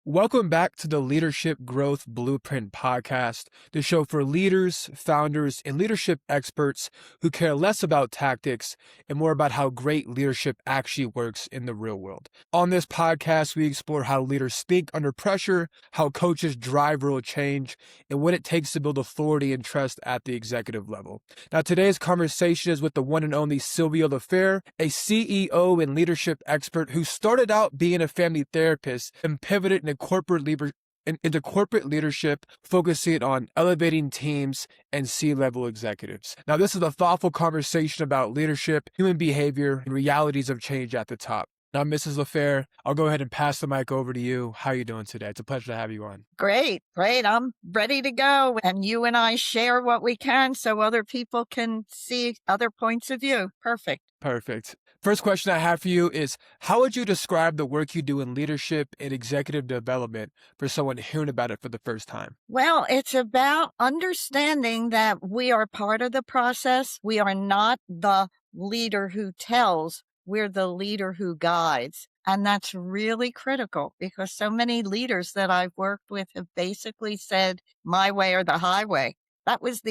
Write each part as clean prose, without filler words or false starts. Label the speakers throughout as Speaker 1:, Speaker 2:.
Speaker 1: Welcome back to the Leadership Growth Blueprint podcast, the show for leaders, founders, and leadership experts who care less about tactics and more about how great leadership actually works in the real world. On this podcast, we explore how leaders think under pressure, how coaches drive real change, and what it takes to build authority and trust at the executive level. Now, today's conversation is with the one and only Sylvia Lafair, a CEO and leadership expert who started out being a family therapist and pivoted into corporate leadership, focusing on elevating teams and C-level executives. Now, this is a thoughtful conversation about leadership, human behavior, and realities of change at the top. Now, Mrs. Lafair, I'll go ahead and pass the mic over to you. How are you doing today? It's a pleasure to have you on.
Speaker 2: Great. I'm ready to go. And you and I share what we can so other people can see other points of view. Perfect.
Speaker 1: First question I have for you is, how would you describe the work you do in leadership and executive development for someone hearing about it for the first time?
Speaker 2: Well, it's about understanding that we are part of the process. We are not the leader who tells. We're the leader who guides. And that's really critical because so many leaders that I've worked with have basically said, my way or the highway. That was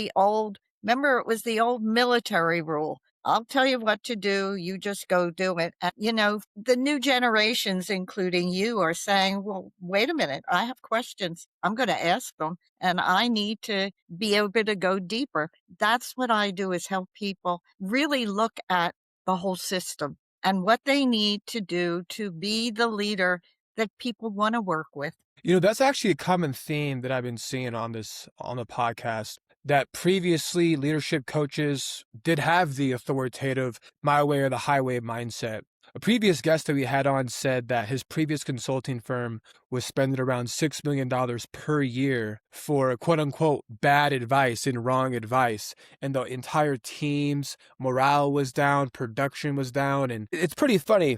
Speaker 2: remember, it was the old military rule. I'll tell you what to do. You just go do it. And, the new generations, including you, are saying, well, wait a minute. I have questions. I'm going to ask them and I need to be able to go deeper. That's what I do, is help people really look at the whole system and what they need to do to be the leader that people want to work with.
Speaker 1: That's actually a common theme that I've been seeing on the podcast, that previously leadership coaches did have the authoritative my way or the highway mindset. A previous guest that we had on said that his previous consulting firm was spending around $6 million per year for quote unquote bad advice and wrong advice. And the entire team's morale was down, production was down. And it's pretty funny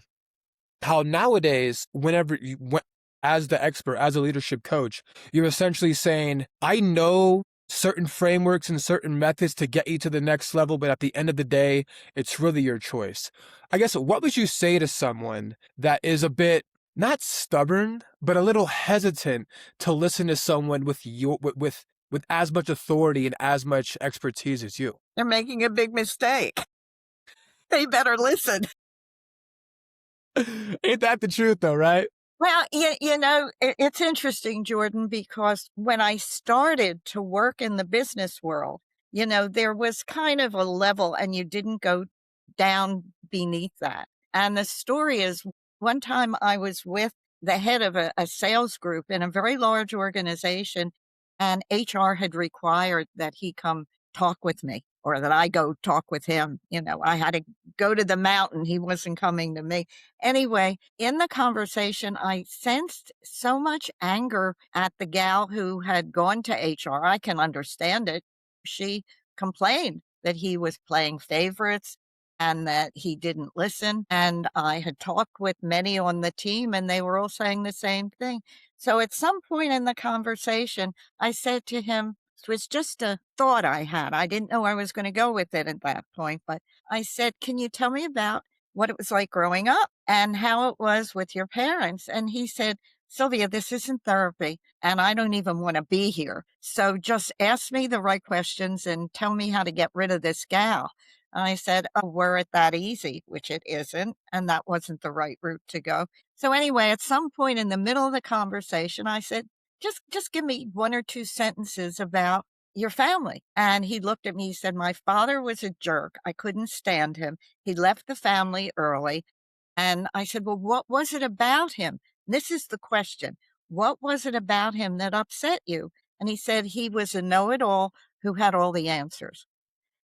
Speaker 1: how nowadays, as the expert, as a leadership coach, you're essentially saying, I know certain frameworks and certain methods to get you to the next level, but at the end of the day, it's really your choice. I guess, what would you say to someone that is a bit, not stubborn, but a little hesitant to listen to someone with as much authority and as much expertise as you?
Speaker 2: They're making a big mistake. They better listen.
Speaker 1: Ain't that the truth though, right?
Speaker 2: Well, it's interesting, Jordan, because when I started to work in the business world, there was kind of a level and you didn't go down beneath that. And the story is, one time I was with the head of a sales group in a very large organization, and HR had required that he come talk with me, or that I go talk with him. I had to go to the mountain. He wasn't coming to me. Anyway, in the conversation, I sensed so much anger at the gal who had gone to HR. I can understand it. She complained that he was playing favorites and that he didn't listen. And I had talked with many on the team and they were all saying the same thing. So at some point in the conversation, I said to him, it was just a thought I had. I didn't know I was going to go with it at that point, but I said, can you tell me about what it was like growing up and how it was with your parents? And he said, Sylvia, this isn't therapy and I don't even want to be here. So just ask me the right questions and tell me how to get rid of this gal. And I said, oh, were it that easy? Which it isn't. And that wasn't the right route to go. So anyway, at some point in the middle of the conversation, I said, just give me one or two sentences about your family. And he looked at me, he said, my father was a jerk. I couldn't stand him. He left the family early. And I said, well, what was it about him? This is the question. What was it about him that upset you? And he said, he was a know-it-all who had all the answers.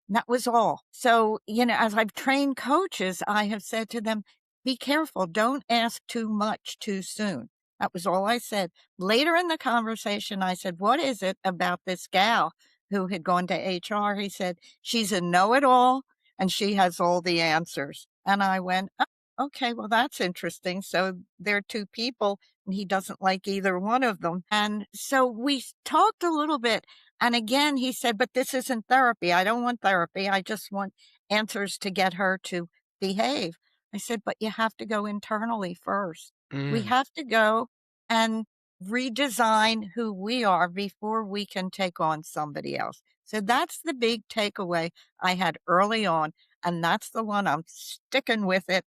Speaker 2: And that was all. So, as I've trained coaches, I have said to them, be careful. Don't ask too much too soon. That was all I said. Later in the conversation, I said, what is it about this gal who had gone to HR? He said, she's a know-it-all and she has all the answers. And I went, oh, okay, well, that's interesting. So there are two people and he doesn't like either one of them. And so we talked a little bit. And again, he said, but this isn't therapy. I don't want therapy. I just want answers to get her to behave. I said, but you have to go internally first. We have to go and redesign who we are before we can take on somebody else. So that's the big takeaway I had early on, and that's the one I'm sticking with it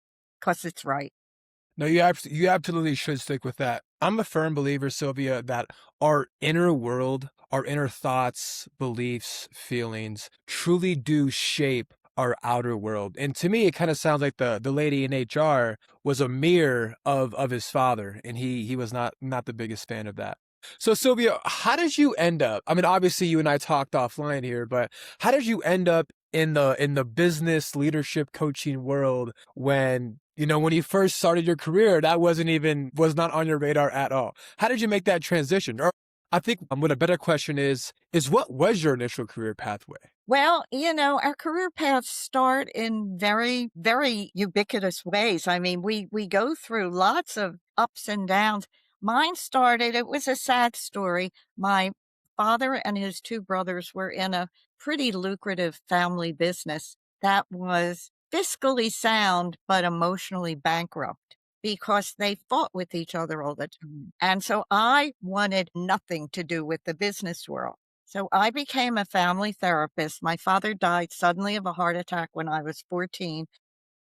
Speaker 2: because it's right.
Speaker 1: No, you absolutely should stick with that. I'm a firm believer, Sylvia, that our inner world, our inner thoughts, beliefs, feelings truly do shape our outer world. And to me, it kind of sounds like the lady in HR was a mirror of his father, and he was not the biggest fan of that. So Sylvia, how did you end up? I mean, obviously you and I talked offline here, but how did you end up in the business leadership coaching world when when you first started your career, that was not on your radar at all? How did you make that transition? Or I think what a better question is what was your initial career pathway?
Speaker 2: Well, our career paths start in very, very ubiquitous ways. I mean, we go through lots of ups and downs. Mine started, it was a sad story. My father and his two brothers were in a pretty lucrative family business that was fiscally sound, but emotionally bankrupt because they fought with each other all the time. And so I wanted nothing to do with the business world. So I became a family therapist. My father died suddenly of a heart attack when I was 14.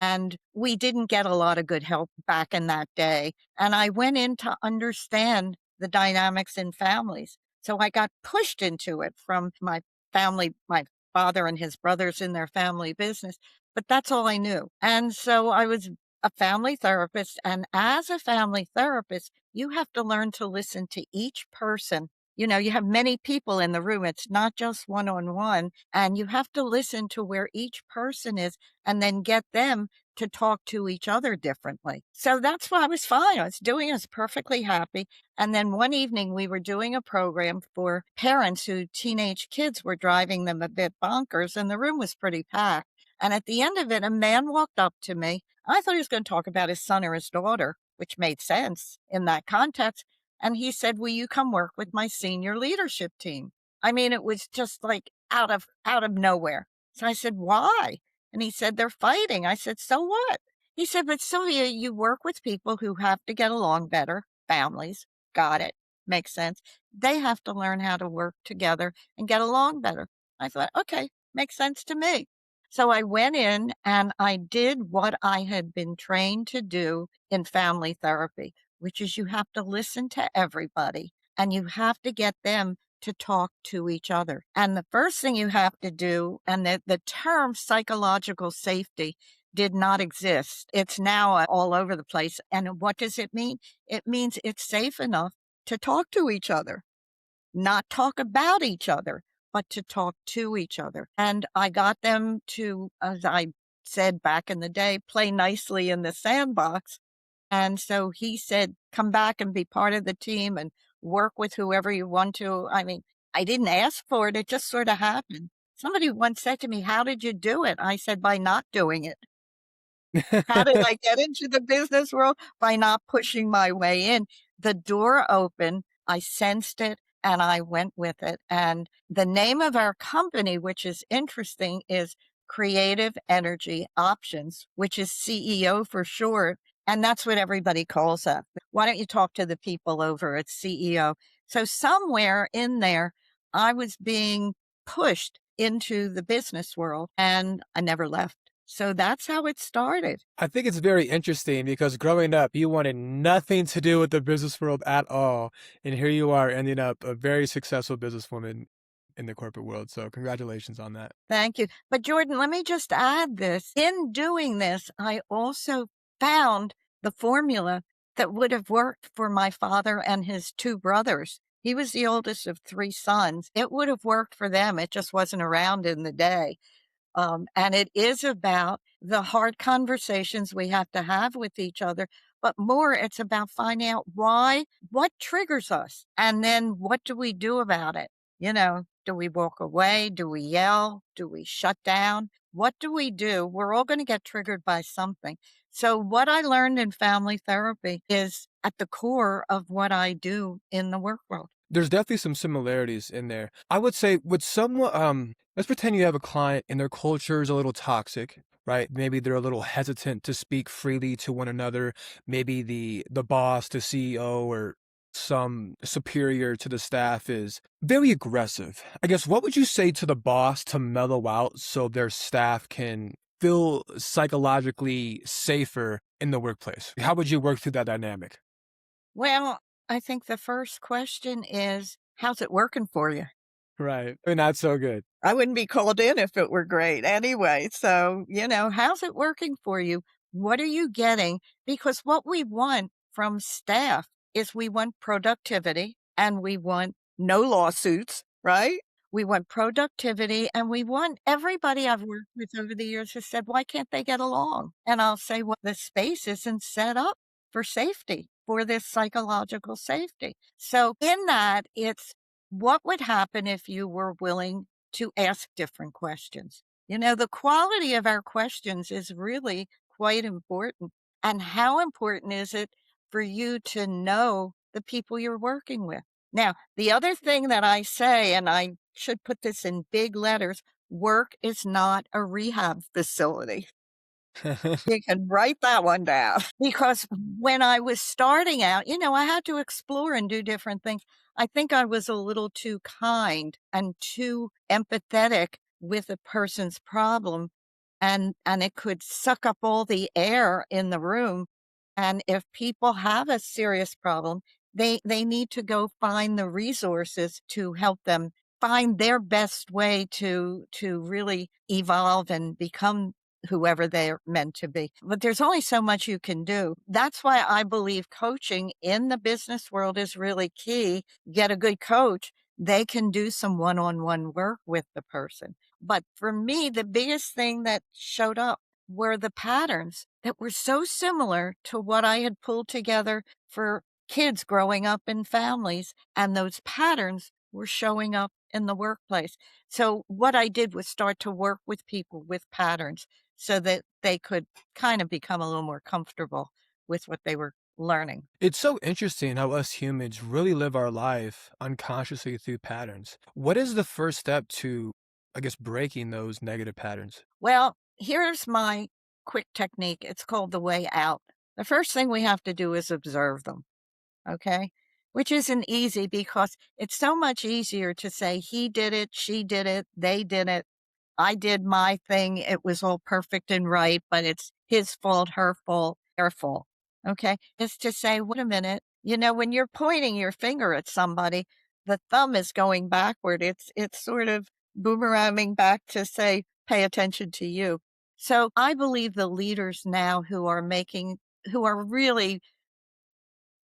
Speaker 2: And we didn't get a lot of good help back in that day. And I went in to understand the dynamics in families. So I got pushed into it from my family, my father and his brothers in their family business, but that's all I knew. And so I was a family therapist. And as a family therapist, you have to learn to listen to each person. You have many people in the room. It's not just one on one. And you have to listen to where each person is and then get them to talk to each other differently. So that's why I was fine. I was doing it, I was perfectly happy. And then one evening we were doing a program for parents who teenage kids were driving them a bit bonkers, and the room was pretty packed. And at the end of it, a man walked up to me. I thought he was going to talk about his son or his daughter, which made sense in that context. And he said, "Will you come work with my senior leadership team?" I mean, it was just like out of nowhere. So I said, "Why?" And he said, "They're fighting." I said, "So what?" He said, "But Sylvia, you work with people who have to get along better, families." Got it. Makes sense. They have to learn how to work together and get along better. I thought, okay, makes sense to me. So I went in and I did what I had been trained to do in family therapy, which is you have to listen to everybody and you have to get them to talk to each other. And the first thing you have to do, and the term psychological safety did not exist. It's now all over the place. And what does it mean? It means it's safe enough to talk to each other, not talk about each other, but to talk to each other. And I got them to, as I said back in the day, play nicely in the sandbox. And so he said, "Come back and be part of the team and work with whoever you want to." I mean, I didn't ask for it. It just sort of happened. Somebody once said to me, "How did you do it?" I said, "By not doing it." How did I get into the business world? By not pushing my way in. The door opened, I sensed it, and I went with it. And the name of our company, which is interesting, is Creative Energy Options, which is CEO for short. And that's what everybody calls us. Why don't you talk to the people over at CEO? So somewhere in there, I was being pushed into the business world and I never left. So that's how it started.
Speaker 1: I think it's very interesting because growing up, you wanted nothing to do with the business world at all. And here you are ending up a very successful businesswoman in the corporate world. So congratulations on that.
Speaker 2: Thank you. But Jordan, let me just add this. In doing this, I also found the formula that would have worked for my father and his two brothers. He was the oldest of three sons. It would have worked for them. It just wasn't around in the day. And it is about the hard conversations we have to have with each other, but more it's about finding out what triggers us, and then what do we do about it? Do we walk away? Do we yell? Do we shut down? What do we do? We're all going to get triggered by something. So what I learned in family therapy is at the core of what I do in the work world.
Speaker 1: There's definitely some similarities in there. I would say with someone, let's pretend you have a client and their culture is a little toxic, right? Maybe they're a little hesitant to speak freely to one another. Maybe the boss, the CEO, or some superior to the staff is very aggressive. I guess what would you say to the boss to mellow out so their staff can feel psychologically safer in the workplace? How would you work through that dynamic?
Speaker 2: Well, I think the first question is, how's it working for you?
Speaker 1: Right. Not so good.
Speaker 2: I wouldn't be called in if it were great anyway. So, how's it working for you? What are you getting? Because what we want from staff is we want productivity and we want no lawsuits, right? We want productivity and we want everybody I've worked with over the years has said, why can't they get along? And I'll say, well, the space isn't set up for safety, for this psychological safety. So, in that, it's what would happen if you were willing to ask different questions? The quality of our questions is really quite important. And how important is it for you to know the people you're working with? Now, the other thing that I say, and I should put this in big letters, work is not a rehab facility. You can write that one down because when I was starting out, I had to explore and do different things. I think I was a little too kind and too empathetic with a person's problem, and it could suck up all the air in the room. And if people have a serious problem, they need to go find the resources to help them find their best way to really evolve and become whoever they're meant to be. But there's only so much you can do. That's why I believe coaching in the business world is really key. Get a good coach. They can do some one-on-one work with the person. But for me, the biggest thing that showed up were the patterns that were so similar to what I had pulled together for kids growing up in families. And those patterns were showing up in the workplace. So what I did was start to work with people with patterns so that they could kind of become a little more comfortable with what they were learning.
Speaker 1: It's so interesting how us humans really live our life unconsciously through patterns. What is the first step to, I guess, breaking those negative patterns?
Speaker 2: Well, here's my quick technique. It's called the way out. The first thing we have to do is observe them. Okay? Which isn't easy because it's so much easier to say, he did it, she did it, they did it. I did my thing. It was all perfect and right, but it's his fault, her fault, their fault. Okay. It's to say, wait a minute. When you're pointing your finger at somebody, the thumb is going backward. It's sort of boomeranging back to say, pay attention to you. So I believe the leaders now who are really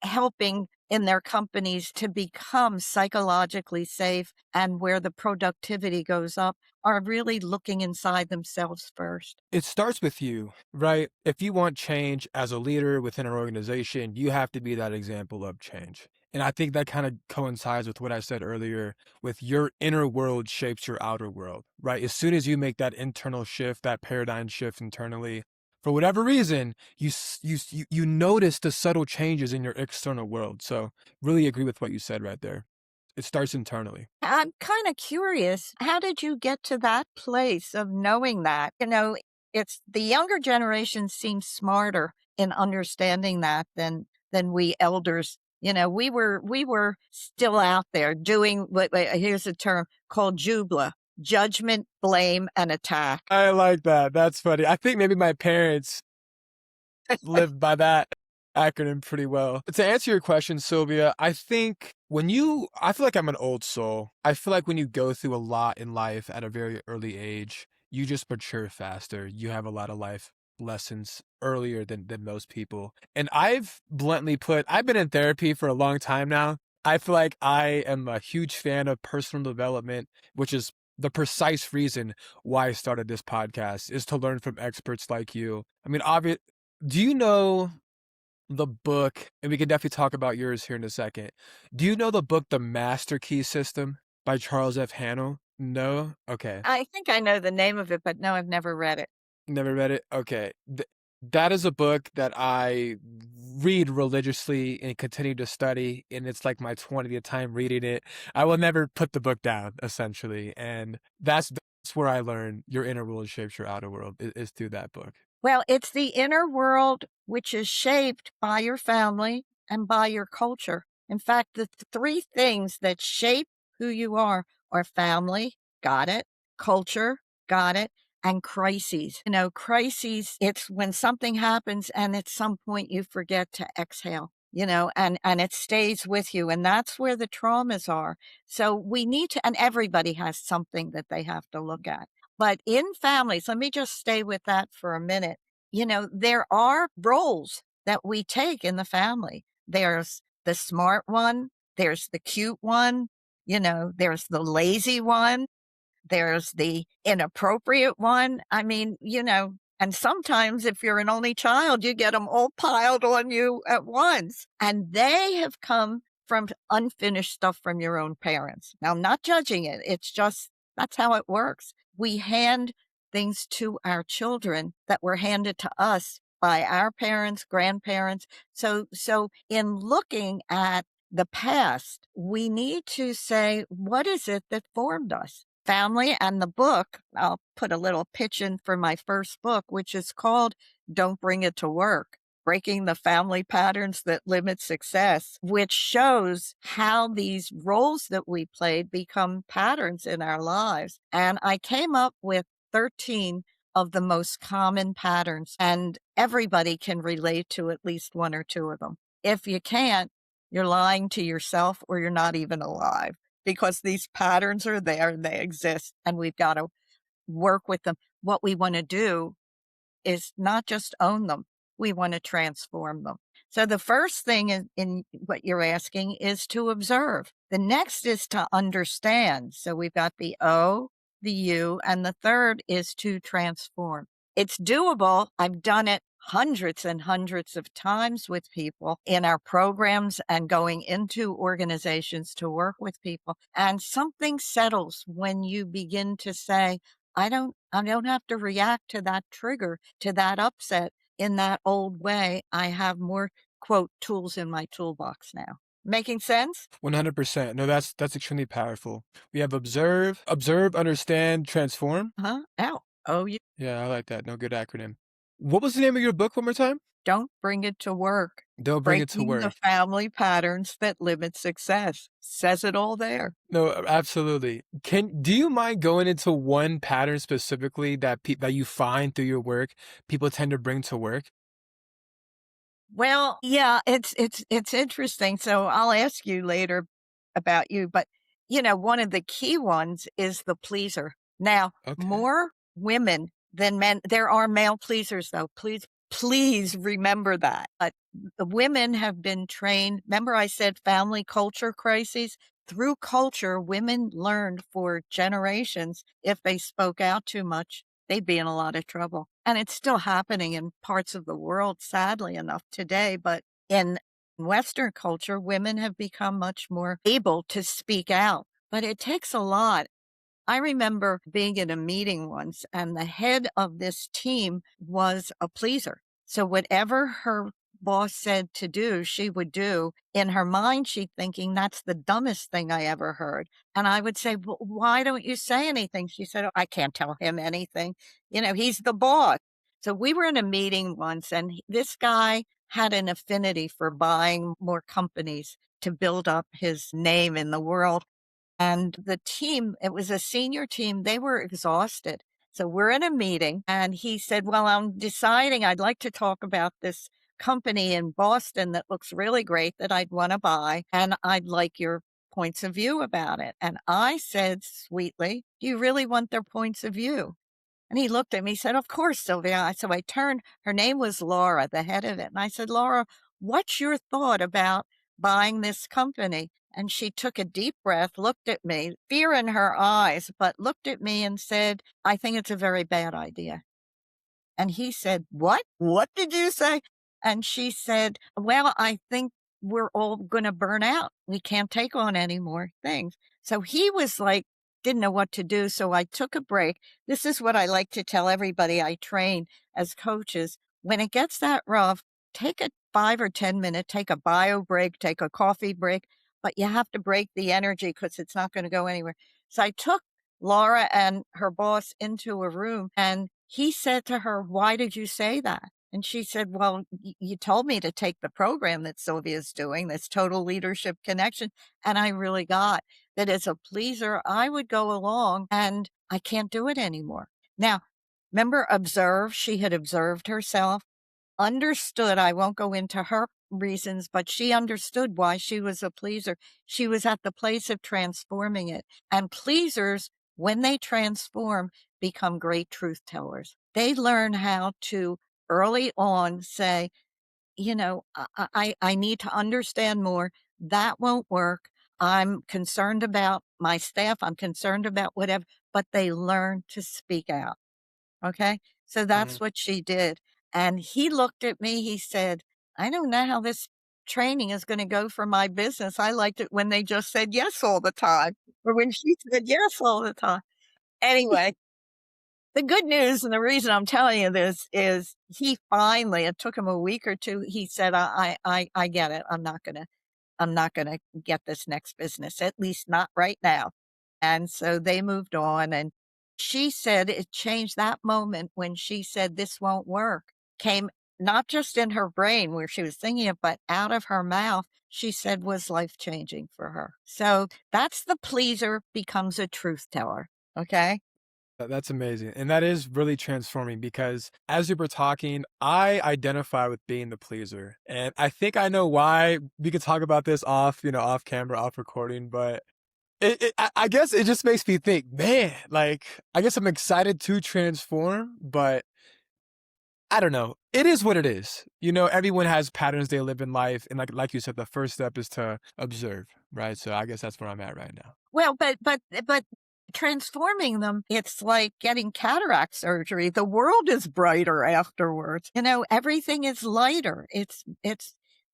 Speaker 2: helping in their companies to become psychologically safe and where the productivity goes up are really looking inside themselves first.
Speaker 1: It starts with you, right? If you want change as a leader within an organization, you have to be that example of change. And I think that kind of coincides with what I said earlier with your inner world shapes your outer world, right? As soon as you make that internal shift, that paradigm shift internally, for whatever reason, you notice the subtle changes in your external world. So really agree with what you said right there. It starts internally.
Speaker 2: I'm kind of curious, how did you get to that place of knowing that? It's the younger generation seems smarter in understanding that than we elders. We were still out there doing here's a term called jubla, judgment, blame, and attack.
Speaker 1: I like that. That's funny. I think maybe my parents lived by that acronym pretty well. To answer your question, Sylvia, I think I feel like I'm an old soul. I feel like when you go through a lot in life at a very early age, you just mature faster. You have a lot of life lessons earlier than most people. And I've been in therapy for a long time now. I feel like I am a huge fan of personal development, which is the precise reason why I started this podcast is to learn from experts like you. I mean, do you know the book, and we can definitely talk about yours here in a second. Do you know the book, The Master Key System by Charles F. Hannell? No? Okay.
Speaker 2: I think I know the name of it, but no, I've never read it.
Speaker 1: Never read it? Okay. That is a book that I read religiously and continue to study, and it's like my 20th time reading it. I will never put the book down, essentially. And that's where I learned your inner world shapes your outer world is through that book.
Speaker 2: Well, it's the inner world which is shaped by your family and by your culture. In fact, the three things that shape who you are family, got it, culture, got it, and crises. You know, crises, it's when something happens and at some point you forget to exhale, you know, and it stays with you. And that's where the traumas are. So we need to, and everybody has something that they have to look at. But in families, let me just stay with that for a minute. You know, there are roles that we take in the family. There's the smart one, there's the cute one, you know, there's the lazy one, there's the inappropriate one. I mean, you know, and sometimes if you're an only child, you get them all piled on you at once. And they have come from unfinished stuff from your own parents. Now, I'm not judging it. It's just that's how it works. We hand things to our children that were handed to us by our parents, grandparents. So in looking at the past, we need to say, what is it that formed us? Family and the book, I'll put a little pitch in for my first book, which is called Don't Bring It to Work, Breaking the Family Patterns That Limit Success, which shows how these roles that we played become patterns in our lives. And I came up with 13 of the most common patterns, and everybody can relate to at least one or two of them. If you can't, you're lying to yourself or you're not even alive, because these patterns are there and they exist and we've got to work with them. What we want to do is not just own them, we want to transform them. So the first thing in what you're asking is to observe. The next is to understand. So we've got the O, the U, and the third is to transform. It's doable. I've done it hundreds and hundreds of times with people in our programs and going into organizations to work with people. And something settles when you begin to say, I don't have to react to that trigger, to that upset in that old way. I have more, quote, tools in my toolbox now. Making sense?
Speaker 1: 100%. No, that's extremely powerful. We have observe, understand, transform.
Speaker 2: Huh? Ow. Oh, you
Speaker 1: Yeah, I like that. No, good acronym. What was the name of your book one more time?
Speaker 2: don't bring it to work.
Speaker 1: Don't bring it to
Speaker 2: Breaking the
Speaker 1: work.
Speaker 2: family patterns that limit success. Says it all there.
Speaker 1: No, absolutely. Do you mind going into one pattern specifically that you find through your work people tend to bring to work?
Speaker 2: Well, yeah, it's interesting. So I'll ask you later about you, but you know, one of the key ones is the pleaser. Now,
Speaker 1: Okay.
Speaker 2: more women than men. There are male pleasers though. Please remember that. But the women have been trained. Remember I said family culture crises? Through culture, women learned for generations if they spoke out too much, they'd be in a lot of trouble. And it's still happening in parts of the world, sadly enough, today. But in Western culture, women have become much more able to speak out. But it takes a lot. I remember being in a meeting once, and the head of this team was a pleaser. So whatever her boss said to do, she would do. In her mind, she'd thinking, that's the dumbest thing I ever heard. And I would say, well, why don't you say anything? She said, oh, I can't tell him anything. You know, he's the boss. So we were in a meeting once, and this guy had an affinity for buying more companies to build up his name in the world. And the team, it was a senior team, they were exhausted. So we're in a meeting and he said, well, I'm deciding I'd like to talk about this company in Boston that looks really great that I'd want to buy. And I'd like your points of view about it. And I said sweetly, do you really want their points of view? And he looked at me, he said, of course, Sylvia. So I turned, her name was Laura, the head of it. And I said, Laura, what's your thought about buying this company? And she took a deep breath, looked at me, fear in her eyes, but looked at me and said, I think it's a very bad idea. And he said, what? What did you say? And she said, well, I think we're all going to burn out. We can't take on any more things. So he was like, didn't know what to do. So I took a break. This is what I like to tell everybody I train as coaches. When it gets that rough, take a 5 or 10 minute, take a bio break, take a coffee break, but you have to break the energy because it's not going to go anywhere. So I took Laura and her boss into a room and he said to her, why did you say that? And she said, "Well, you told me to take the program that Sylvia's doing, this Total Leadership Connection, and I really got that as a pleaser, I would go along and I can't do it anymore." Now, remember observe, she had observed herself, understood, I won't go into her reasons, but she understood why she was a pleaser. She was at the place of transforming it. And pleasers, when they transform, become great truth tellers. They learn how to early on say, I need to understand more. That won't work. I'm concerned about my staff. I'm concerned about whatever, but they learn to speak out. Okay. So that's
Speaker 1: Mhm.
Speaker 2: what she did. And he looked at me, he said, "I don't know how this training is going to go for my business. I liked it when they just said yes all the time, or when she said yes all the time." Anyway, the good news and the reason I'm telling you this is he finally, it took him a week or two, he said, I get it. I'm not gonna get this next business, at least not right now. And so they moved on, and she said it changed that moment when she said, "This won't work," came not just in her brain where she was thinking it, but out of her mouth, she said was life-changing for her. So that's the pleaser becomes a truth teller, okay?
Speaker 1: That's amazing, and that is really transforming because as you were talking, I identify with being the pleaser, and I think I know why. We could talk about this off, off camera, off recording, but I guess it just makes me think, man, like, I guess I'm excited to transform, but I don't know. It is what it is. Everyone has patterns they live in life, and like you said, the first step is to observe, right? So I guess that's where I'm at right now.
Speaker 2: Well, but transforming them, it's like getting cataract surgery. The world is brighter afterwards. Everything is lighter. It's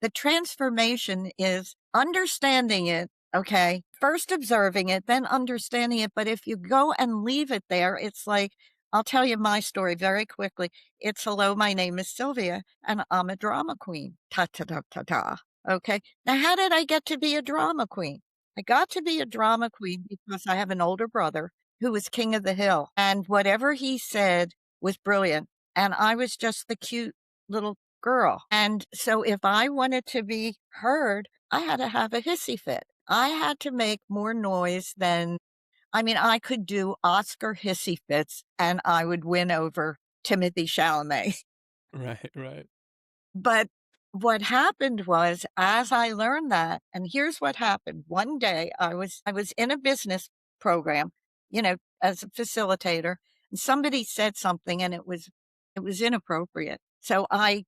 Speaker 2: the transformation is understanding it, okay? First observing it, then understanding it. But if you go and leave it there, it's like I'll tell you my story very quickly. It's hello, my name is Sylvia, and I'm a drama queen. Ta ta ta ta ta. Okay. Now, how did I get to be a drama queen? I got to be a drama queen because I have an older brother who was king of the hill, and whatever he said was brilliant, and I was just the cute little girl, and so if I wanted to be heard, I had to have a hissy fit. I had to make more noise than I could do Oscar hissy fits, and I would win over Timothy Chalamet.
Speaker 1: Right, right.
Speaker 2: But what happened was, as I learned that, and here's what happened. One day I was in a business program, as a facilitator, and somebody said something and it was inappropriate. So I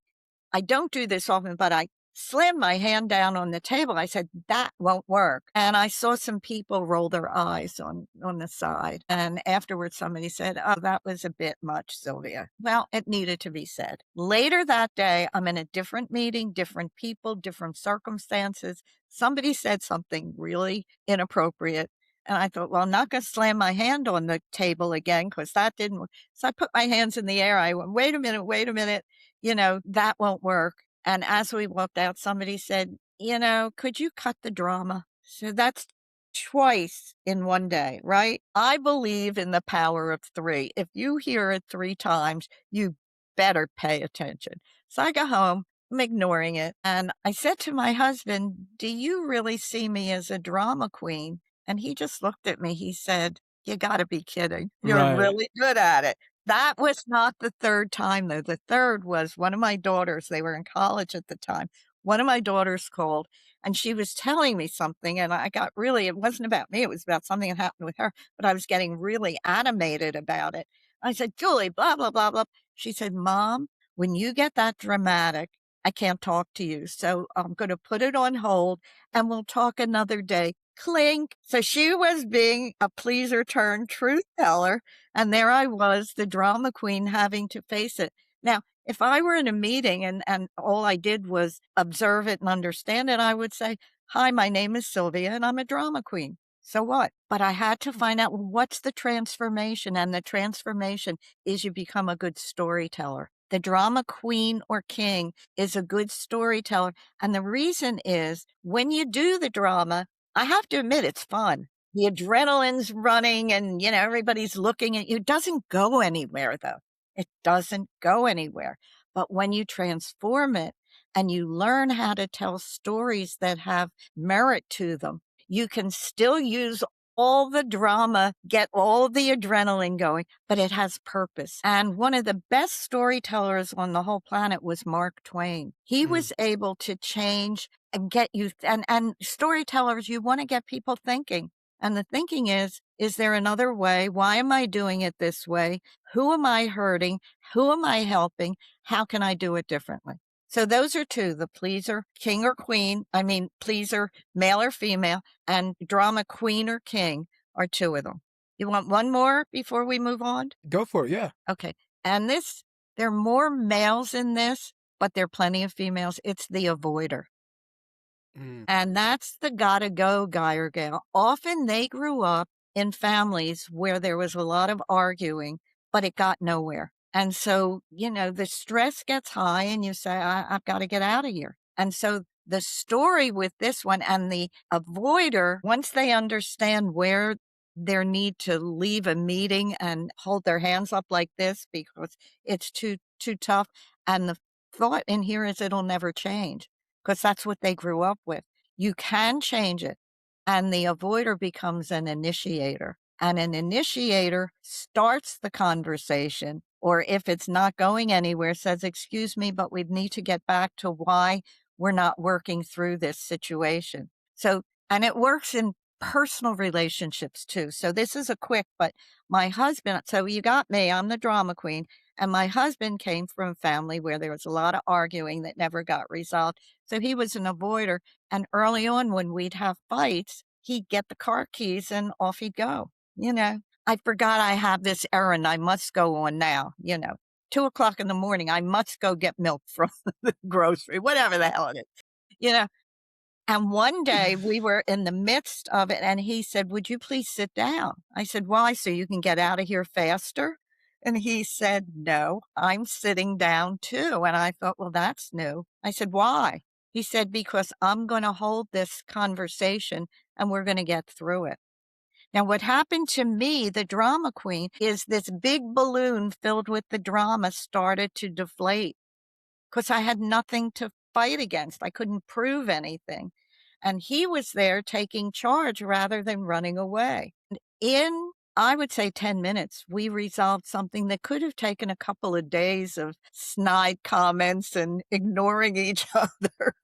Speaker 2: don't do this often, but I slammed my hand down on the table. I said, "That won't work." And I saw some people roll their eyes on the side. And afterwards, somebody said, "Oh, that was a bit much, Sylvia." Well, it needed to be said. Later that day, I'm in a different meeting, different people, different circumstances. Somebody said something really inappropriate. And I thought, well, I'm not going to slam my hand on the table again because that didn't work. So I put my hands in the air. I went, wait a minute, that won't work. And as we walked out, somebody said, "Could you cut the drama?" So that's twice in one day, right? I believe in the power of three. If you hear it three times, you better pay attention. So I go home, I'm ignoring it. And I said to my husband, "Do you really see me as a drama queen?" And he just looked at me. He said, "You got to be kidding. You're
Speaker 1: Right.
Speaker 2: really good at it." That was not the third time, though. The third was one of my daughters, they were in college at the time. One of my daughters called, and she was telling me something, and I got really it wasn't about me, it was about something that happened with her, but I was getting really animated about it. I said, "Julie, blah, blah, blah, blah." She said, "Mom, when you get that dramatic, I can't talk to you, so I'm gonna put it on hold, and we'll talk another day." Clink. So she was being a pleaser turned truth teller, and there I was, the drama queen, having to face it. Now, if I were in a meeting and all I did was observe it and understand it, I would say, "Hi, my name is Sylvia and I'm a drama queen." So what? But I had to find out, well, what's the transformation? And the transformation is you become a good storyteller. The drama queen or king is a good storyteller. And the reason is when you do the drama, I have to admit it's fun. The adrenaline's running and, everybody's looking at you. It doesn't go anywhere, though. It doesn't go anywhere. But when you transform it and you learn how to tell stories that have merit to them, you can still use all the drama, get all the adrenaline going, but it has purpose. And one of the best storytellers on the whole planet was Mark Twain. He
Speaker 1: Mm.
Speaker 2: was able to change and get you, and storytellers, you want to get people thinking. And the thinking is there another way? Why am I doing it this way? Who am I hurting? Who am I helping? How can I do it differently? So those are two, the pleaser, king or queen. I mean, pleaser, male or female, and drama queen or king are two of them. You want one more before we move on?
Speaker 1: Go for it. Yeah.
Speaker 2: Okay. And there are more males in this, but there are plenty of females. It's the avoider.
Speaker 1: Mm.
Speaker 2: And that's the gotta go guy or gal. Often they grew up in families where there was a lot of arguing, but it got nowhere. And so, the stress gets high and you say, I've got to get out of here. And so the story with this one and the avoider, once they understand where their need to leave a meeting and hold their hands up like this because it's too tough. And the thought in here is it'll never change because that's what they grew up with. You can change it. And the avoider becomes an initiator. And an initiator starts the conversation, or if it's not going anywhere, says, excuse me, but we need to get back to why we're not working through this situation. So, and it works in personal relationships too. So this is a quick, but my husband, so you got me, I'm the drama queen. And my husband came from a family where there was a lot of arguing that never got resolved. So he was an avoider. And early on, when we'd have fights, he'd get the car keys and off he'd go. I forgot I have this errand I must go on now, 2 o'clock in the morning, I must go get milk from the grocery, whatever the hell it is, you know. And one day we were in the midst of it and he said, would you please sit down? I said, why? So you can get out of here faster? And he said, no, I'm sitting down too. And I thought, well, that's new. I said, why? He said, because I'm going to hold this conversation and we're going to get through it. Now, what happened to me, the drama queen, is this big balloon filled with the drama started to deflate because I had nothing to fight against. I couldn't prove anything. And he was there taking charge rather than running away. And in, I would say, 10 minutes, we resolved something that could have taken a couple of days of snide comments and ignoring each other.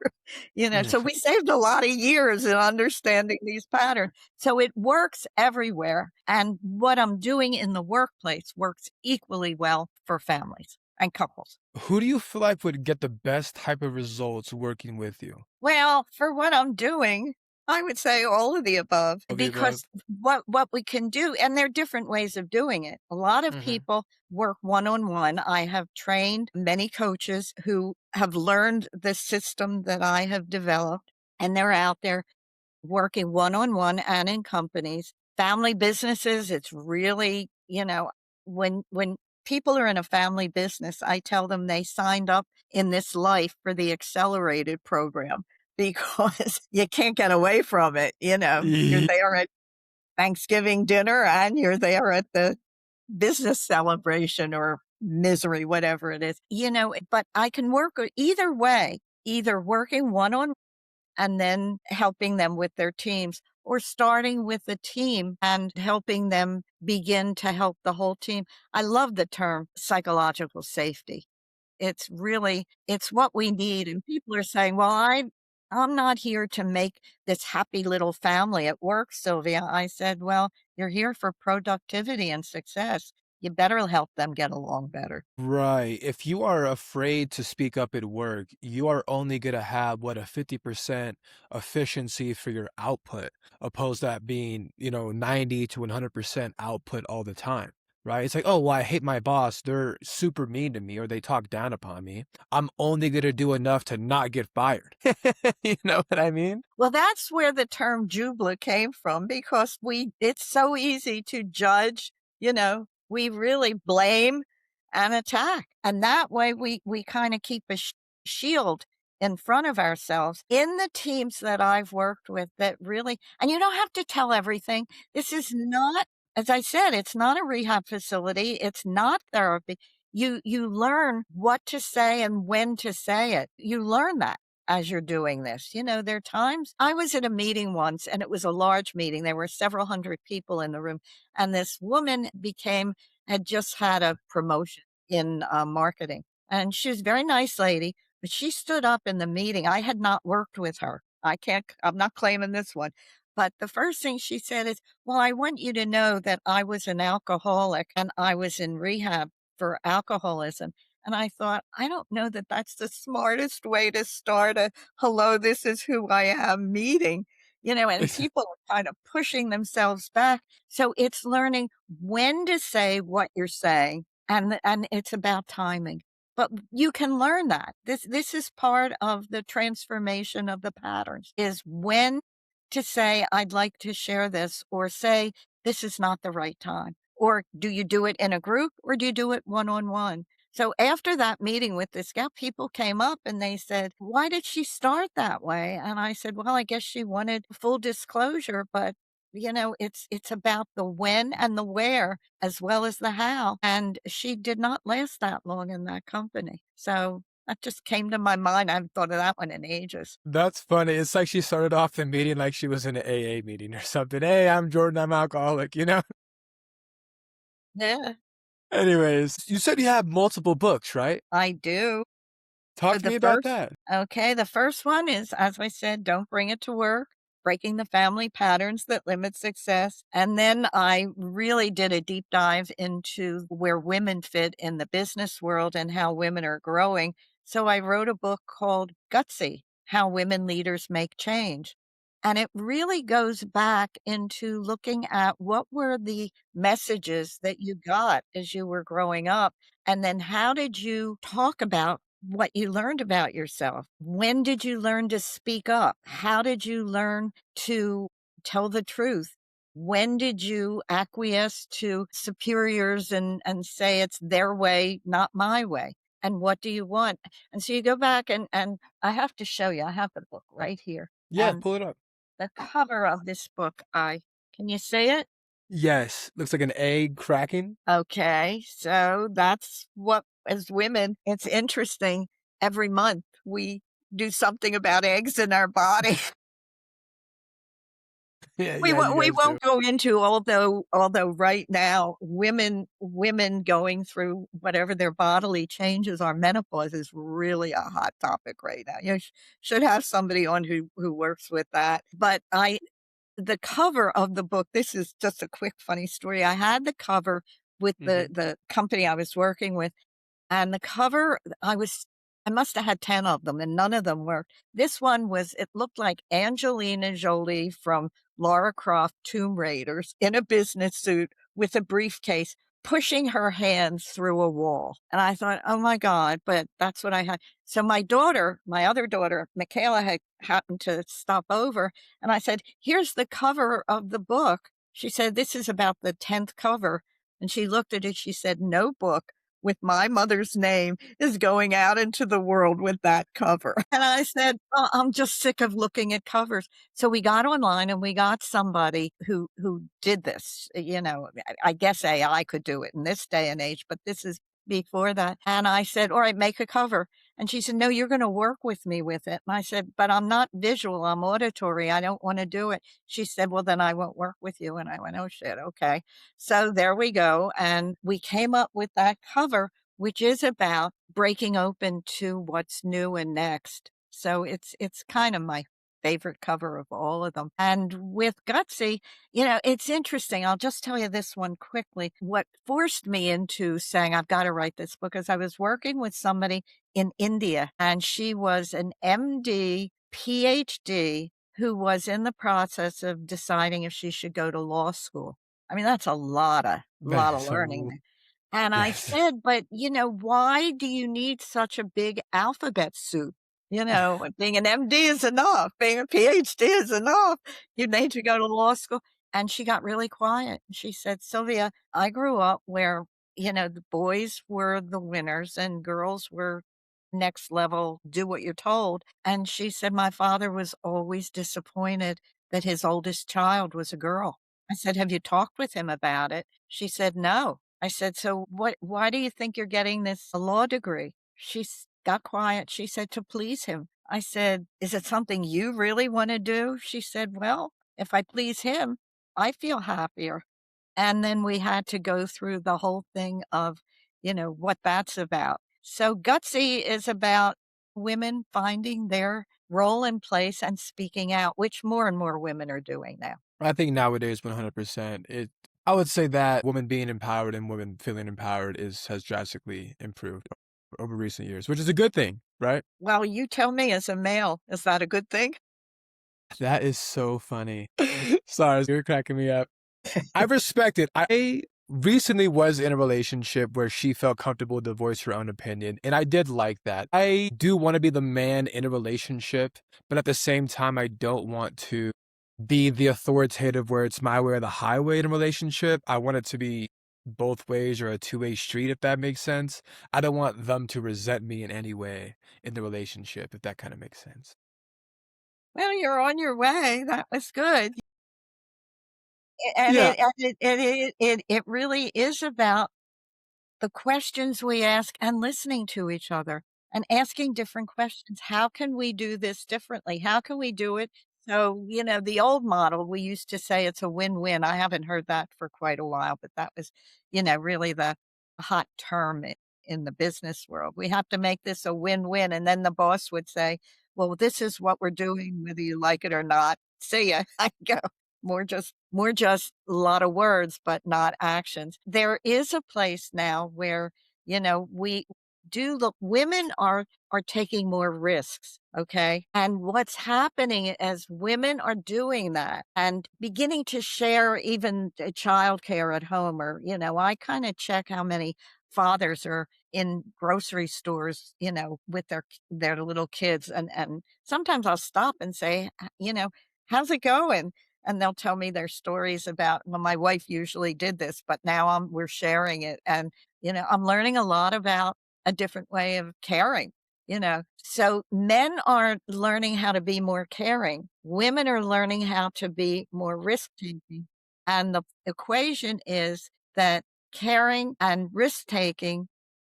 Speaker 2: So we saved a lot of years in understanding these patterns. So it works everywhere. And what I'm doing in the workplace works equally well for families and couples.
Speaker 1: Who do you feel like would get the best type of results working with you?
Speaker 2: Well, for what I'm doing, I would say all of the above
Speaker 1: Of the above?
Speaker 2: because what we can do, and there are different ways of doing it. A lot of
Speaker 1: Mhm.
Speaker 2: people work one-on-one. I have trained many coaches who have learned the system that I have developed, and they're out there working one-on-one and in companies. Family businesses, it's really, when people are in a family business, I tell them they signed up in this life for the accelerated program because you can't get away from it. You're
Speaker 1: Ye
Speaker 2: there at Thanksgiving dinner and you're there at the business celebration or misery, whatever it is, but I can work either way, either working one on and then helping them with their teams or starting with the team and helping them begin to help the whole team. I love the term psychological safety. It's what we need. And people are saying, well, I'm not here to make this happy little family at work, Sylvia. I said, well, you're here for productivity and success. You better help them get along better.
Speaker 1: Right. If you are afraid to speak up at work, you are only gonna have, what, a 50% efficiency for your output, opposed to that being, 90 to 100% output all the time, right? It's like, "Oh, well, I hate my boss. They're super mean to me or they talk down upon me. I'm only gonna do enough to not get fired." You know what I mean?
Speaker 2: Well, that's where the term jubla came from because it's so easy to judge, we really blame and attack. And that way we kind of keep a shield in front of ourselves in the teams that I've worked with that really, and you don't have to tell everything. This is not, as I said, it's not a rehab facility. It's not therapy. You learn what to say and when to say it. You learn that as you're doing this. There are times I was at a meeting once and it was a large meeting. There were several hundred people in the room, and this woman had just had a promotion in marketing. And she was a very nice lady, but she stood up in the meeting. I had not worked with her. I'm not claiming this one. But the first thing she said is, well, I want you to know that I was an alcoholic and I was in rehab for alcoholism. And I thought, I don't know that that's the smartest way to start a hello, this is who I am meeting, and people are kind of pushing themselves back. So it's learning when to say what you're saying, and it's about timing. But you can learn that. This is part of the transformation of the patterns, is when to say, I'd like to share this, or say, this is not the right time. Or do you do it in a group or do you do it one on one? So after that meeting with this gal, people came up and they said, why did she start that way? And I said, well, I guess she wanted full disclosure, but it's about the when and the where as well as the how. And she did not last that long in that company. So that just came to my mind. I haven't thought of that one in ages.
Speaker 1: That's funny. It's like she started off the meeting like she was in an AA meeting or something. Hey, I'm Jordan, I'm alcoholic, you know?
Speaker 2: Yeah,
Speaker 1: Anyways, you said you have multiple books, right?
Speaker 2: I do.
Speaker 1: Talk
Speaker 2: So
Speaker 1: to me about that.
Speaker 2: the first one is, as I said, Don't Bring It to Work, Breaking the Family Patterns That Limit Success. And then I really did a deep dive into where women fit in the business world and how women are growing. So I wrote a book called Gutsy: How Women Leaders Make Change. And it really goes back into looking at what were the messages that you got as you were growing up. And then how did you talk about what you learned about yourself? When did you learn to speak up? How did you learn to tell the truth? When did you acquiesce to superiors and say it's their way, not my way? And what do you want? And so you go back and I have to show you, I have the book right here.
Speaker 1: Yeah,
Speaker 2: And
Speaker 1: pull it up.
Speaker 2: the cover of this book, can you see it?
Speaker 1: Yes, looks like an egg cracking.
Speaker 2: Okay, so that's what, as women, it's interesting. Every month we do something about eggs in our body.
Speaker 1: Yeah,
Speaker 2: We
Speaker 1: yeah, you
Speaker 2: won't we
Speaker 1: guys do.
Speaker 2: won't go into, although right now women going through whatever their bodily changes are, menopause is really a hot topic right now. You should have somebody on who works with that. But the cover of the book, this is just a quick funny story. I had the cover with the
Speaker 1: Mhm.
Speaker 2: the company I was working with, and the cover, I must have had 10 of them and none of them worked. This one it looked like Angelina Jolie from Lara Croft Tomb Raiders in a business suit with a briefcase, pushing her hands through a wall. And I thought, oh my God, but that's what I had. So my other daughter, Michaela, had happened to stop over, and I said, here's the cover of the book. She said, this is about the 10th cover. And she looked at it. She said, no book with my mother's name is going out into the world with that cover. And I said, oh, I'm just sick of looking at covers. So we got online and we got somebody who did this. I guess AI could do it in this day and age, but this is before that. And I said, all right, make a cover. And she said, no, you're going to work with me with it. And I said, but I'm not visual, I'm auditory. I don't want to do it. She said, well, then I won't work with you. And I went, oh shit, okay. So there we go. And we came up with that cover, which is about breaking open to what's new and next. So it's kind of my favorite cover of all of them. And with Gutsy, it's interesting. I'll just tell you this one quickly. What forced me into saying I've got to write this book is I was working with somebody in India, and she was an MD, PhD, who was in the process of deciding if she should go to law school. I mean, that's a lot
Speaker 1: That
Speaker 2: of
Speaker 1: is
Speaker 2: learning.
Speaker 1: so
Speaker 2: And I
Speaker 1: yes.
Speaker 2: said, "But, why do you need such a big alphabet soup? Being an MD is enough. Being a PhD is enough. You need to go to law school." And she got really quiet. She said, "Sylvia, I grew up where, the boys were the winners and girls were next level, do what you're told." And she said, "My father was always disappointed that his oldest child was a girl." I said, "Have you talked with him about it?" She said, "No." I said, "So why do you think you're getting this law degree?" Got quiet. She said, "To please him." I said, "Is it something you really wanna do?" She said, "Well, if I please him, I feel happier." And then we had to go through the whole thing of, what that's about. So Gutsy is about women finding their role and place and speaking out, which more and more women are doing now.
Speaker 1: I think nowadays 100%, I would say that women being empowered and women feeling empowered has drastically improved over recent years, which is a good thing, right?
Speaker 2: Well, you tell me as a male, is that a good thing?
Speaker 1: That is so funny. Sorry, you're cracking me up. I respect it. I recently was in a relationship where she felt comfortable to voice her own opinion, and I did like that. I do want to be the man in a relationship, but at the same time, I don't want to be the authoritative where it's my way or the highway in a relationship. I want it to be both ways or a two-way street, if that makes sense. I don't want them to resent me in any way in the relationship, if that kind of makes sense.
Speaker 2: Well, you're on your way. That was good. And
Speaker 1: Yeah.
Speaker 2: it really is about the questions we ask and listening to each other and asking different questions. How can we do this differently? How can we do it? So, the old model, we used to say it's a win-win. I haven't heard that for quite a while, but that was, really the hot term in the business world. We have to make this a win-win. And then the boss would say, well, this is what we're doing, whether you like it or not. See ya. I go. More just a lot of words, but not actions. There is a place now where, we do look women are taking more risks, okay? And what's happening as women are doing that and beginning to share even childcare at home or, I kind of check how many fathers are in grocery stores, with their little kids and sometimes I'll stop and say, how's it going? And they'll tell me their stories about, well, my wife usually did this, but now we're sharing it. And, I'm learning a lot about a different way of caring, So men are learning how to be more caring. Women are learning how to be more risk taking. And the equation is that caring and risk taking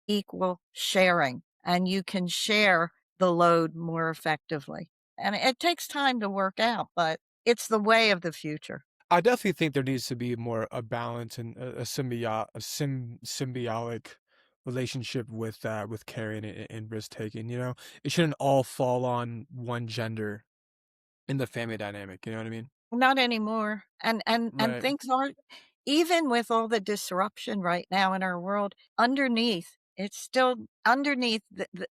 Speaker 2: equal sharing. And you can share the load more effectively. And it takes time to work out, but it's the way of the future.
Speaker 1: I definitely think there needs to be more a balance and symbiotic relationship with caring and risk taking. It shouldn't all fall on one gender in the family dynamic. You know what I mean?
Speaker 2: Not anymore. And
Speaker 1: Right.
Speaker 2: things aren't even with all the disruption right now in our world, underneath, it's still underneath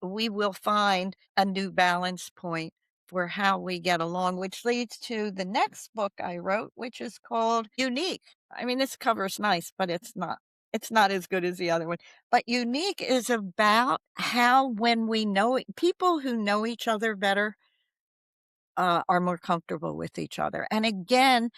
Speaker 2: we will find a new balance point for how we get along, which leads to the next book I wrote, which is called Unique. I mean, this cover's nice, but it's not as good as the other one. But Unique is about how when we know people who know each other better are more comfortable with each other. And again,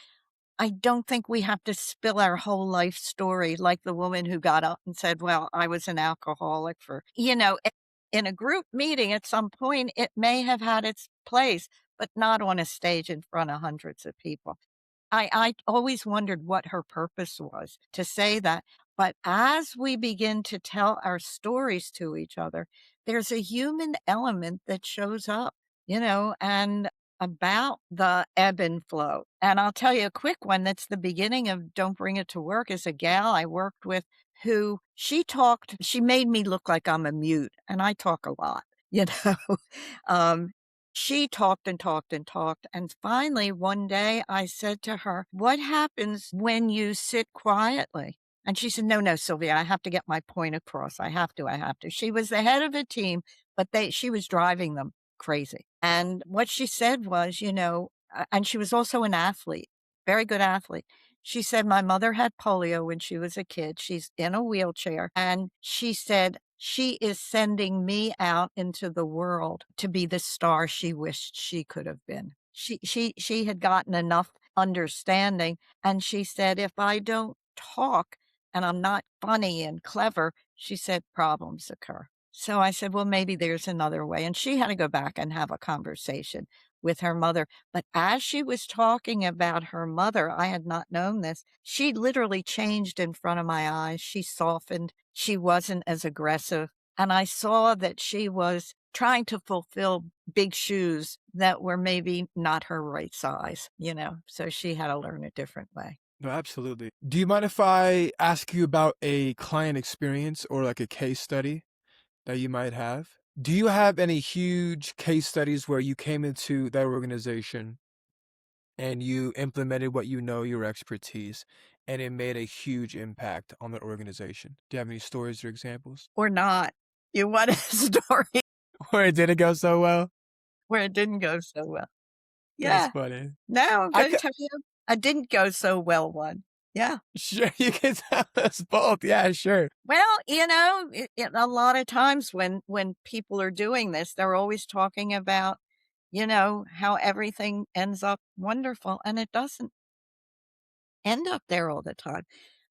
Speaker 2: I don't think we have to spill our whole life story like the woman who got up and said, well, I was an alcoholic for, in a group meeting at some point, it may have had its place, but not on a stage in front of hundreds of people. I always wondered what her purpose was to say that. But as we begin to tell our stories to each other, there's a human element that shows up, and about the ebb and flow. And I'll tell you a quick one that's the beginning of Don't Bring It to Work is a gal I worked with who she made me look like I'm a mute, and I talk a lot, you know. um, she talked and talked and talked. And finally, one day I said to her, what happens when you sit quietly? And she said, no, no, Sylvia, I have to get my point across. I have to, I have to. She was the head of a team, but she was driving them crazy. And what she said was, and she was also an athlete, very good athlete. She said, my mother had polio when she was a kid. She's in a wheelchair. And she said, she is sending me out into the world to be the star she wished she could have been. She had gotten enough understanding. And she said, if I don't talk and I'm not funny and clever, she said, problems occur. So I said, well, maybe there's another way. And she had to go back and have a conversation with her mother. But as she was talking about her mother, I had not known this. She literally changed in front of my eyes. She softened. She wasn't as aggressive. And I saw that she was trying to fulfill big shoes that were maybe not her right size, you know? So she had to learn a different way.
Speaker 1: No, absolutely. Do you mind if I ask you about a client experience or like a case study that you might have? Do you have any huge case studies where you came into that organization and you implemented what you know, your expertise, and it made a huge impact on the organization? Do you have any stories or examples?
Speaker 2: Or not. You want a story
Speaker 1: Where it didn't go so well?
Speaker 2: where it didn't go so well.
Speaker 1: That's
Speaker 2: Yeah.
Speaker 1: funny.
Speaker 2: Now I'm
Speaker 1: I
Speaker 2: gonna
Speaker 1: could
Speaker 2: tell you a didn't go so well one. Yeah.
Speaker 1: sure you can tell us both. Yeah, sure.
Speaker 2: Well, you know, a lot of times when people are doing this, they're always talking about, you know, how everything ends up wonderful, and it doesn't end up there all the time.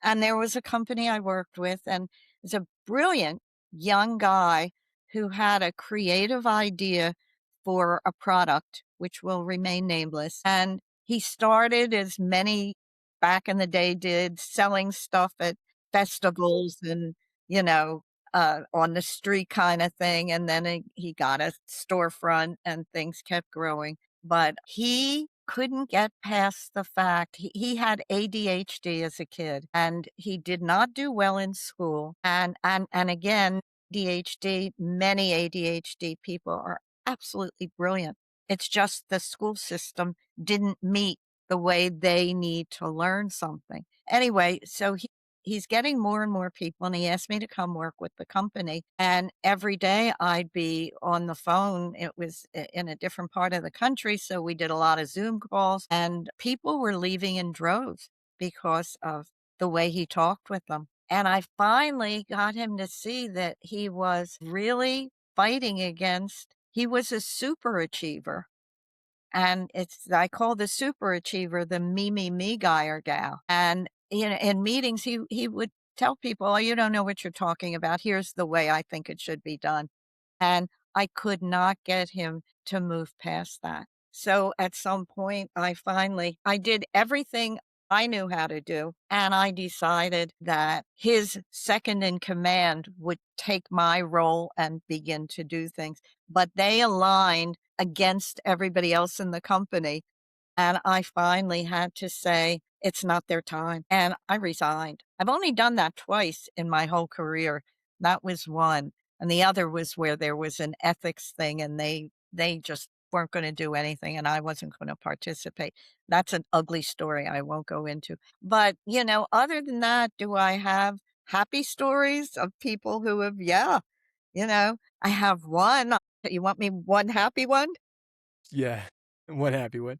Speaker 2: And there was a company I worked with, and it's a brilliant young guy who had a creative idea for a product, which will remain nameless. And he started, as many back in the day did, selling stuff at festivals and, you know, on the street kind of thing. And then he got a storefront and things kept growing. But he couldn't get past the fact he had ADHD as a kid, and he did not do well in school. And again, ADHD, many ADHD people are absolutely brilliant. It's just the school system didn't meet the way they need to learn something. Anyway, so he's getting more and more people, and he asked me to come work with the company. And every day I'd be on the phone. It was in a different part of the country, so we did a lot of Zoom calls, and people were leaving in droves because of the way he talked with them. And I finally got him to see that he was really fighting against, he was a super achiever. And I call the super achiever the me guy or gal. And, you know, in meetings, he would tell people, "Oh, you don't know what you're talking about. Here's the way I think it should be done." And I could not get him to move past that. So at some point, I did everything I knew how to do, and I decided that his second in command would take my role and begin to do things. But they aligned against everybody else in the company, and I finally had to say, "It's not their time," and I resigned. I've only done that twice in my whole career. That was one, and the other was where there was an ethics thing, and they just weren't gonna do anything, and I wasn't gonna participate. That's an ugly story I won't go into. But, you know, other than that, do I have happy stories of people who have, yeah, you know, I have one. You want me one happy one?
Speaker 1: Yeah. One happy one.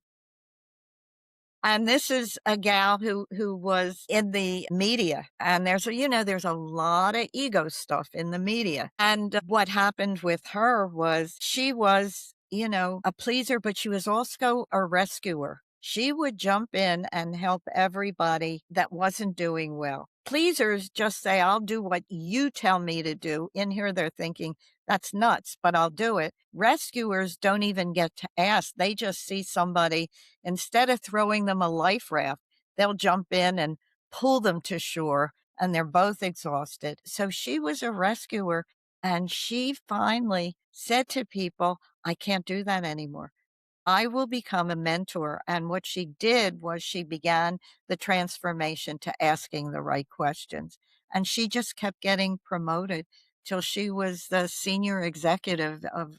Speaker 2: And this is a gal who was in the media, and there's a lot of ego stuff in the media. And what happened with her was she was, you know, a pleaser, but she was also a rescuer. She would jump in and help everybody that wasn't doing well. Pleasers just say, "I'll do what you tell me to do." In here, they're thinking, "That's nuts, but I'll do it." Rescuers don't even get to ask. They just see somebody. Instead of throwing them a life raft, they'll jump in and pull them to shore, and they're both exhausted. So she was a rescuer, and she finally said to people, "I can't do that anymore. I will become a mentor." And what she did was she began the transformation to asking the right questions. And she just kept getting promoted till she was the senior executive of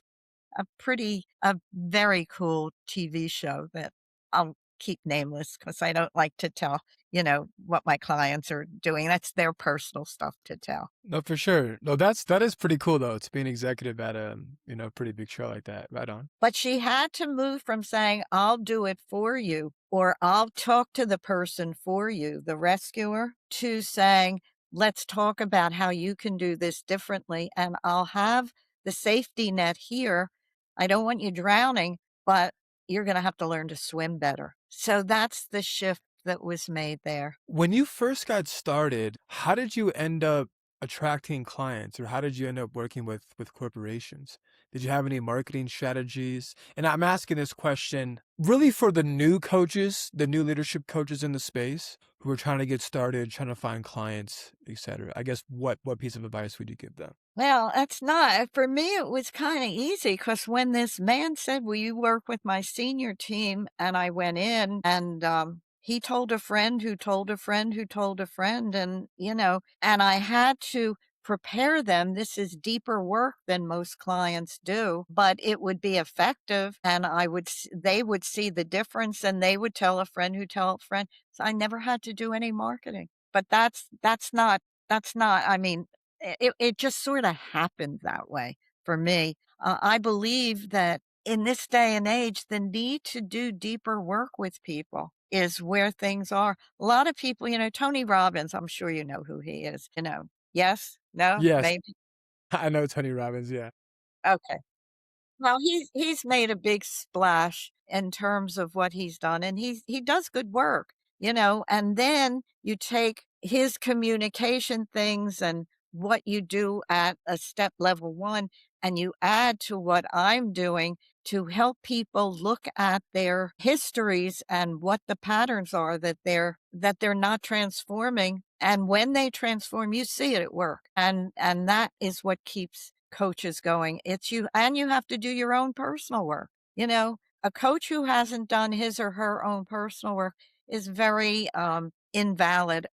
Speaker 2: a very cool TV show that I'll keep nameless because I don't like to tell, you know, what my clients are doing. That's their personal stuff to tell.
Speaker 1: No, for sure. No, that is pretty cool though, to be an executive at a, pretty big show like that. Right on.
Speaker 2: But she had to move from saying, "I'll do it for you," or "I'll talk to the person for you," the rescuer, to saying, "Let's talk about how you can do this differently, and I'll have the safety net here. I don't want you drowning, but you're gonna have to learn to swim better." So that's the shift that was made there.
Speaker 1: When you first got started, how did you end up attracting clients or how did you end up working with corporations? Did you have any marketing strategies? And I'm asking this question really for the new coaches, the new leadership coaches in the space who are trying to get started, trying to find clients, etc. I guess what piece of advice would you give them?
Speaker 2: Well, that's not for me, it was kinda easy because when this man said, "Will you work with my senior team?" and I went in and, he told a friend who told a friend who told a friend and, and I had to prepare them. This is deeper work than most clients do, but it would be effective, and they would see the difference, and they would tell a friend who tell a friend. So I never had to do any marketing. But that's not I mean, it just sorta happened that way for me. I believe that in this day and age, the need to do deeper work with people is where things are. A lot of people, Tony Robbins, I'm sure you know who he is, Yes? No?
Speaker 1: Yes,
Speaker 2: Maybe?
Speaker 1: I know Tony Robbins, yeah.
Speaker 2: Okay. Well, he's made a big splash in terms of what he's done, and he does good work, and then you take his communication things and what you do at a step level 1, and you add to what I'm doing to help people look at their histories and what the patterns are that they're not transforming, and when they transform, you see it at work, and that is what keeps coaches going. It's you and you have to do your own personal work. A coach who hasn't done his or her own personal work is very invalid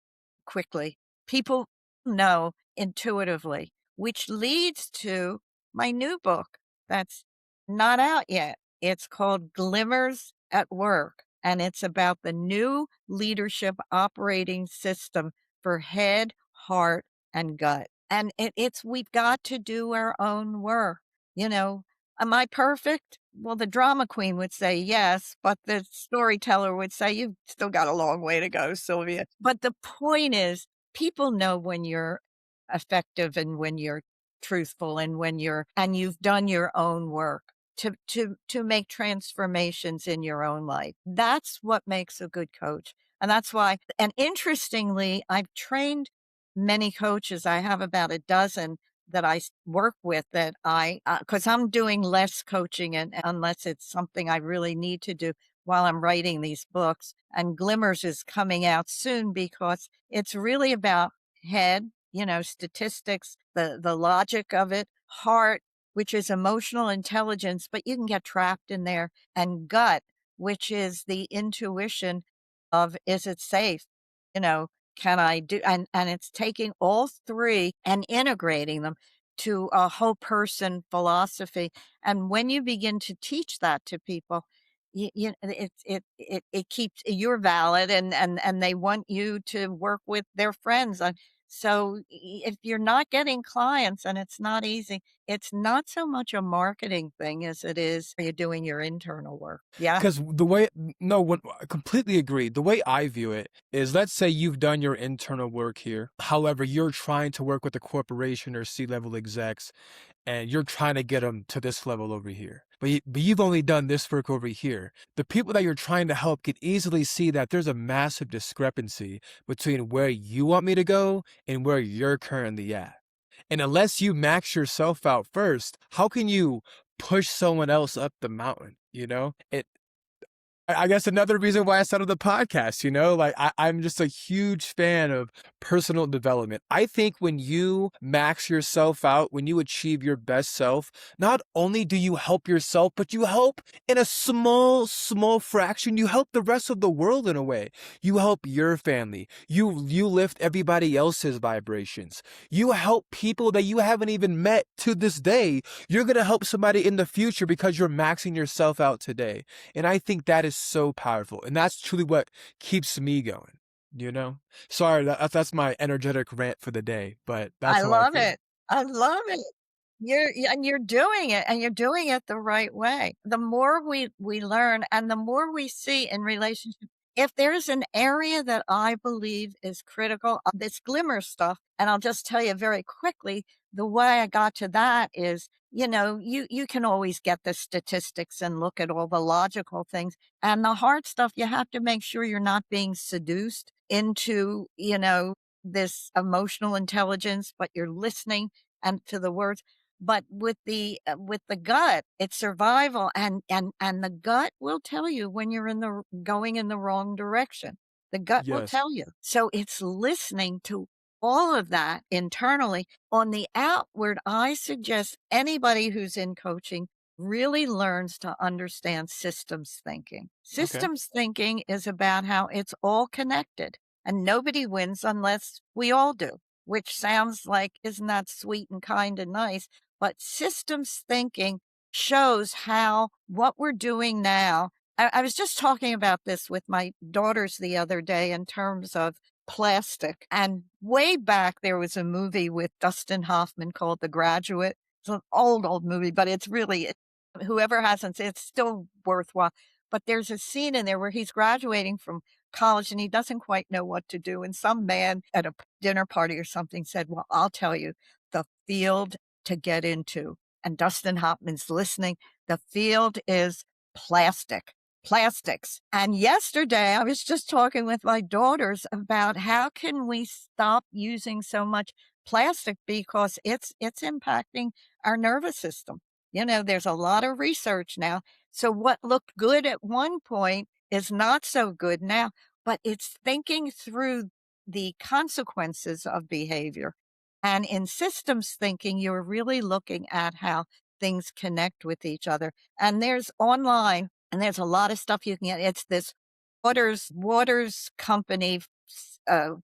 Speaker 2: quickly. People know intuitively, which leads to my new book that's not out yet. It's called Glimmers at Work, and it's about the new leadership operating system for head, heart, and gut. And it's we've got to do our own work. You know, am I perfect? Well, the drama queen would say yes, but the storyteller would say, you've still got a long way to go, Sylvia. But the point is, people know when you're effective and when you're truthful and and you've done your own work to make transformations in your own life. That's what makes a good coach. And that's why, and interestingly, I've trained many coaches. I have about a dozen that work with that because I'm doing less coaching and unless it's something I really need to do while I'm writing these books. And Glimmers is coming out soon because it's really about head, statistics, the logic of it, heart, which is emotional intelligence, but you can get trapped in there, and gut, which is the intuition of is it safe? You know, can I do and it's taking all three and integrating them to a whole person philosophy. And when you begin to teach that to people, it keeps you're valid and they want you to work with their friends. So if you're not getting clients and it's not easy, it's not so much a marketing thing as it is you're doing your internal work. Yeah.
Speaker 1: Because the way, no, what I completely agree. The way I view it is, let's say you've done your internal work here. However, you're trying to work with a corporation or C-level execs, and you're trying to get them to this level over here. But you've only done this work over here. The people that you're trying to help can easily see that there's a massive discrepancy between where you want me to go and where you're currently at. And unless you max yourself out first, how can you push someone else up the mountain? I guess another reason why I started the podcast, like I'm just a huge fan of personal development. I think when you max yourself out, when you achieve your best self, not only do you help yourself, but you help in a small fraction. You help the rest of the world in a way. You help your family. You lift everybody else's vibrations. You help people that you haven't even met to this day. You're going to help somebody in the future because you're maxing yourself out today. And I think that is so powerful. And that's truly what keeps me going. Sorry, that's my energetic rant for the day, but
Speaker 2: I
Speaker 1: that's how I
Speaker 2: love
Speaker 1: feel.
Speaker 2: it. I love it. And you're doing it, and you're doing it the right way. The more we learn and the more we see in relationship, if there's an area that I believe is critical, this glimmer stuff, and I'll just tell you very quickly, the way I got to that is, you can always get the statistics and look at all the logical things. And the hard stuff, you have to make sure you're not being seduced into, this emotional intelligence, but you're listening and to the words. But with the gut, it's survival, and the gut will tell you when you're going in the wrong direction. The gut will
Speaker 1: Yes.
Speaker 2: tell you. So it's listening to all of that internally. On the outward, I suggest anybody who's in coaching really learns to understand systems thinking.
Speaker 1: Okay.
Speaker 2: Systems thinking is about how it's all connected and nobody wins unless we all do, which sounds like, isn't that sweet and kind and nice? But systems thinking shows how what we're doing now. I was just talking about this with my daughters the other day in terms of plastic. And way back, there was a movie with Dustin Hoffman called The Graduate. It's an old movie, but it's really, whoever hasn't, it's still worthwhile. But there's a scene in there where he's graduating from college and he doesn't quite know what to do. And some man at a dinner party or something said, "Well, I'll tell you the field to get into." And Dustin Hoffman's listening. The field is plastic, plastics. And yesterday I was just talking with my daughters about how can we stop using so much plastic because it's impacting our nervous system. There's a lot of research now. So what looked good at one point is not so good now, but it's thinking through the consequences of behavior. And in systems thinking, you're really looking at how things connect with each other. And there's online, and there's a lot of stuff you can get. It's this Waters company uh,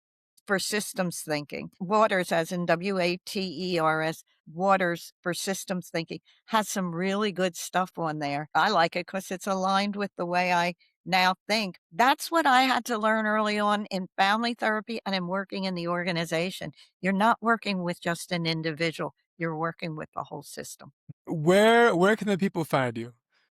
Speaker 2: for systems thinking. Waters, as in Waters, Waters for systems thinking, has some really good stuff on there. I like it because it's aligned with the way I now think. That's what I had to learn early on in family therapy and in working in the organization. You're not working with just an individual, you're working with the whole system.
Speaker 1: Where can the people find you?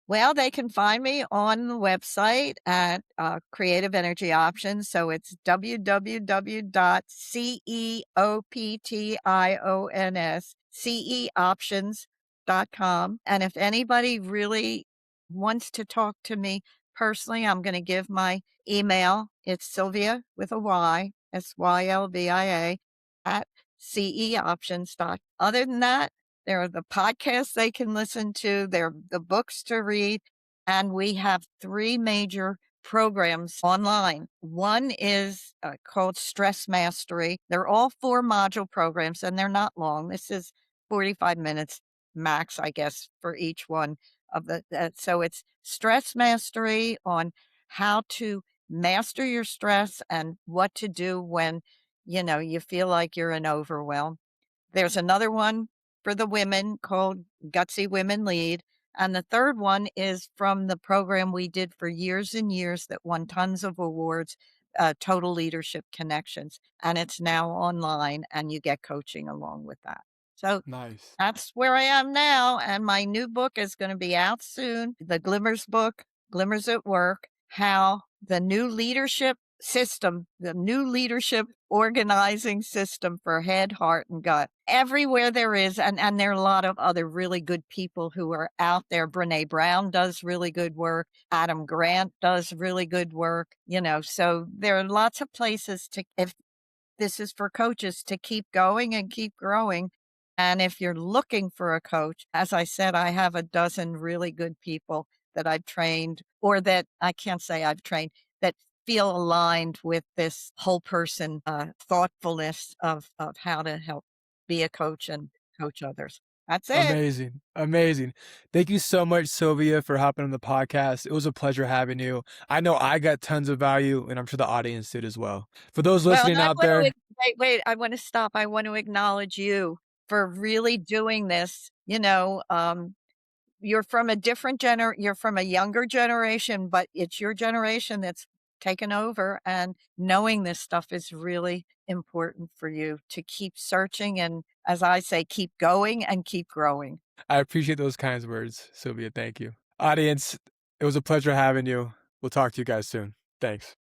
Speaker 2: Well, they can find me on the website at Creative Energy Options. So it's www.ceoptions.com. And if anybody really wants to talk to me personally, I'm going to give my email. It's Sylvia with a Y, Sylvia at ceoptions. Other than that, there are the podcasts they can listen to, there are the books to read, and we have 3 major programs online. One is called Stress Mastery. They're all 4-module programs, and they're not long. This is 45 minutes max, I guess, for each one of so it's Stress Mastery on how to master your stress and what to do when, you feel like you're in overwhelm. There's another one for the women called Gutsy Women Lead. And the third one is from the program we did for years and years that won tons of awards, Total Leadership Connections. And it's now online and you get coaching along with that. So
Speaker 1: Nice.
Speaker 2: that's where I am now, and my new book is gonna be out soon, the Glimmers book, Glimmers at Work, how the new leadership organizing system for head, heart, and gut. Everywhere there is, and there are a lot of other really good people who are out there. Brené Brown does really good work. Adam Grant does really good work, so there are lots of places if this is for coaches to keep going and keep growing. And if you're looking for a coach, as I said, I have a dozen really good people that I've trained, or that I can't say I've trained, that feel aligned with this whole person thoughtfulness of how to help be a coach and coach others. That's it.
Speaker 1: Amazing, amazing. Thank you so much, Sylvia, for hopping on the podcast. It was a pleasure having you. I know I got tons of value, and I'm sure the audience did as well. For those
Speaker 2: Well, and
Speaker 1: listening
Speaker 2: I
Speaker 1: out
Speaker 2: want to
Speaker 1: there,
Speaker 2: wait, I want to stop. I want to acknowledge you for really doing this. You're from a younger generation, but it's your generation that's taken over, and knowing this stuff is really important for you to keep searching and, as I say, keep going and keep growing.
Speaker 1: I appreciate those kinds words, Sylvia. Thank you. Audience, it was a pleasure having you. We'll talk to you guys soon. Thanks.